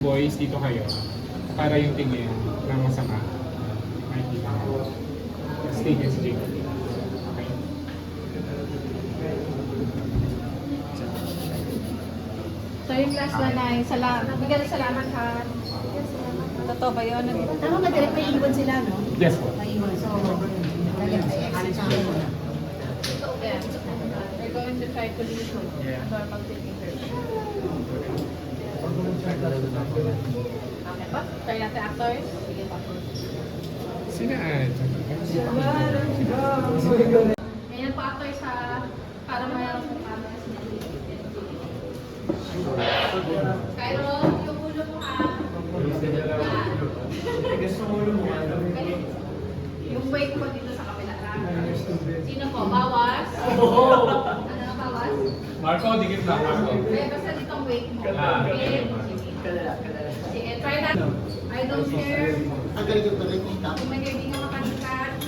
Boys, dito kayo. Para yung tingin ng masama. Makikita mo. Stage is Jake. Okay. So yung last one ay salamat. Bigyan ng salamat ha. Totoo ba yun? Tama ba direct may iwan sila, no? Yes po. May iwan. So, exit sa akin muna. Yeah. We're going to try to leave normal taking her. Okay pa? Try natin actors. Sige pa. Sinaan? Ayan po actors ha. Para mayroon po camera. Cairo, yung ulo mo ha. Yung weight mo dito sa kabila. Sino po? Bawas? Ano na bawas? Marco, dikit na. Marco. Eh, basta ditong weight mo. Okay. Sige, try that. I don't care. Kung may kaibigan makalikat.